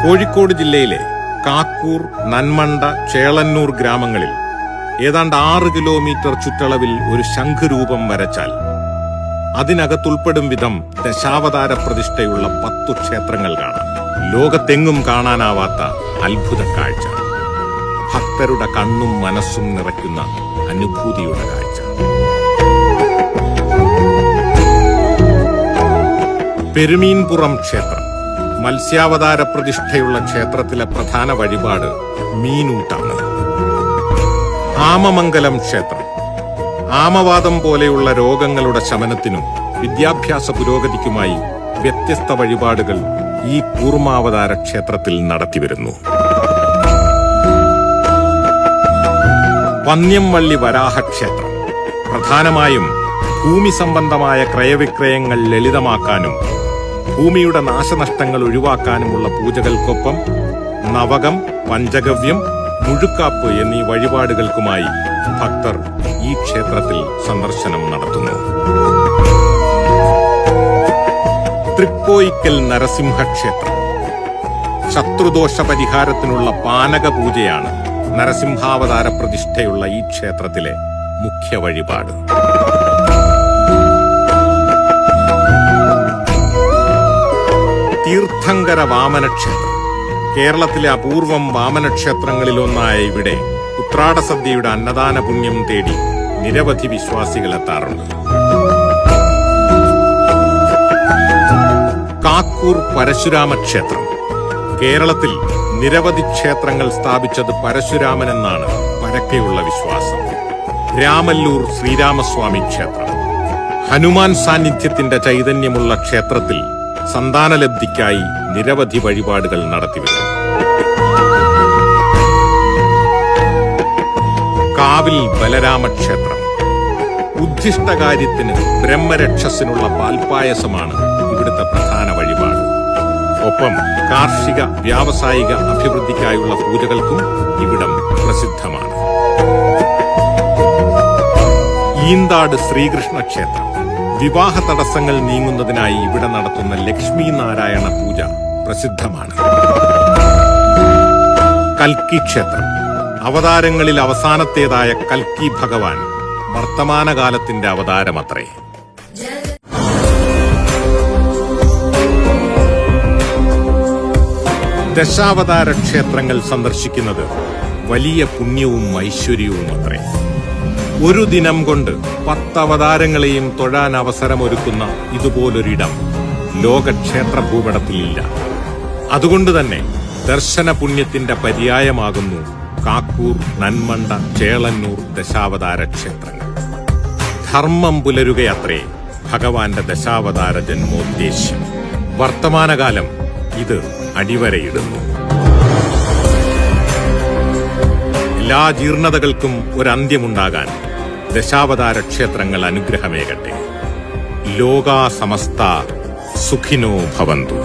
കോഴിക്കോട് ജില്ലയിലെ കാക്കൂർ, നന്മണ്ട, ചേളന്നൂർ ഗ്രാമങ്ങളിൽ ഏതാണ്ട് 6 കിലോമീറ്റർ ചുറ്റളവിൽ ഒരു ശംഖുരൂപം വരച്ചാൽ അതിനകത്തുൾപ്പെടും വിധം ദശാവതാര പ്രതിഷ്ഠയുള്ള 10 ക്ഷേത്രങ്ങൾ കാണാം. ലോകത്തെങ്ങും കാണാനാവാത്ത അത്ഭുത കാഴ്ച, ഭക്തരുടെ കണ്ണും മനസ്സും നിറയ്ക്കുന്ന അനുഭൂതിയുടെ കാഴ്ച. പെരുമീൻപുറം ക്ഷേത്രം മത്സ്യാവതാര പ്രതിഷ്ഠയുള്ള ക്ഷേത്രത്തിലെ പ്രധാന വഴിപാട് മീനൂട്ടാണ്. ആമമംഗലം ക്ഷേത്രം ആമവാദം പോലെയുള്ള രോഗങ്ങളുടെ ശമനത്തിനും വിദ്യാഭ്യാസ പുരോഗതിക്കുമായി വ്യത്യസ്ത വഴിപാടുകൾ ഈ കൂർമാവതാര ക്ഷേത്രത്തിൽ നടത്തിവരുന്നു. പന്ന്യംവള്ളി വരാഹ ക്ഷേത്രം പ്രധാനമായും ഭൂമി സംബന്ധമായ ക്രയവിക്രയങ്ങൾ ലളിതമാക്കാനും ഭൂമിയുടെ നാശനഷ്ടങ്ങൾ ഒഴിവാക്കാനുമുള്ള പൂജകൾക്കൊപ്പം നവകം, പഞ്ചഗവ്യം, മുഴുക്കാപ്പ് എന്നീ വഴിപാടുകൾക്കുമായി ഭക്തർ ഈ ക്ഷേത്രത്തിൽ സന്ദർശനം നടത്തുന്നു. തൃക്കോയിക്കൽ നരസിംഹ ക്ഷേത്രം ശത്രുദോഷ പരിഹാരത്തിനുള്ള പാനക പൂജയാണ് നരസിംഹാവതാര പ്രതിഷ്ഠയുള്ള ഈ ക്ഷേത്രത്തിലെ മുഖ്യ വഴിപാട്. തീർത്ഥങ്കര വാമനക്ഷേത്രം കേരളത്തിലെ അപൂർവം വാമനക്ഷേത്രങ്ങളിലൊന്നായ ഇവിടെ ഉത്രാടസദ്യയുടെ അന്നദാന പുണ്യം തേടി നിരവധി വിശ്വാസികൾ എത്താറുണ്ട്. കാക്കൂർ പരശുരാമ ക്ഷേത്രം കേരളത്തിൽ നിരവധി ക്ഷേത്രങ്ങൾ സ്ഥാപിച്ചത് പരശുരാമൻ എന്നാണ് പരക്കെയുള്ള വിശ്വാസം. രാമല്ലൂർ ശ്രീരാമസ്വാമി ക്ഷേത്രം ഹനുമാൻ സാന്നിധ്യത്തിന്റെ ചൈതന്യമുള്ള ക്ഷേത്രത്തിൽ സന്താനലബ്ധിക്കായി നിരവധി വഴിപാടുകൾ നടത്തിവരുന്നു. കാവിൽ ബലരാമക്ഷേത്രം ഉദ്ദിഷ്ടകാര്യത്തിന് ബ്രഹ്മരക്ഷസിനുള്ള പാൽപായസമാണ് ഇവിടുത്തെ പ്രധാന വഴിപാട്. ഒപ്പം കാർഷിക വ്യാവസായിക അഭിവൃദ്ധിക്കായുള്ള പൂജകൾക്കും ഇവിടം പ്രസിദ്ധമാണ്. ഈന്താട് ശ്രീകൃഷ്ണ ക്ഷേത്രം വിവാഹ തടസ്സങ്ങൾ നീങ്ങുന്നതിനായി ഇവിടെ നടത്തുന്ന ലക്ഷ്മി നാരായണ പൂജ പ്രസിദ്ധമാണ്. കൽക്കി ക്ഷേത്രം അവതാരങ്ങളിൽ അവസാനത്തേതായ കൽക്കി ഭഗവാൻ വർത്തമാനകാലത്തിന്റെ അവതാരമത്രേ. ദശാവതാര ക്ഷേത്രങ്ങൾ സന്ദർശിക്കുന്നത് വലിയ പുണ്യവും ഐശ്വര്യവും അത്രേ. ഒരു ദിനം കൊണ്ട് 10 അവതാരങ്ങളെയും തൊഴാൻ അവസരമൊരുക്കുന്ന ഇതുപോലൊരിടം ലോക ക്ഷേത്ര ഭൂപടത്തിലില്ല. അതുകൊണ്ട് തന്നെ ദർശന പുണ്യത്തിന്റെ പര്യായമാകുന്നു കാക്കൂർ, നന്മണ്ട, ചേളന്നൂർ ദശാവതാര ക്ഷേത്രങ്ങൾ. ധർമ്മം പുലരുകയത്രേ ഭഗവാന്റെ ദശാവതാര ജന്മോദ്ദേശ്യം. വർത്തമാനകാലം ഇത് അടിവരയിടുന്നു. എല്ലാ ജീർണതകൾക്കും ഒരന്ത്യമുണ്ടാകാൻ ദശാവതാര ക്ഷേത്രങ്ങൾ അനുഗ്രഹമേകട്ടെ. ലോകാ സമസ്ത സുഖിനോ ഭവന്തു.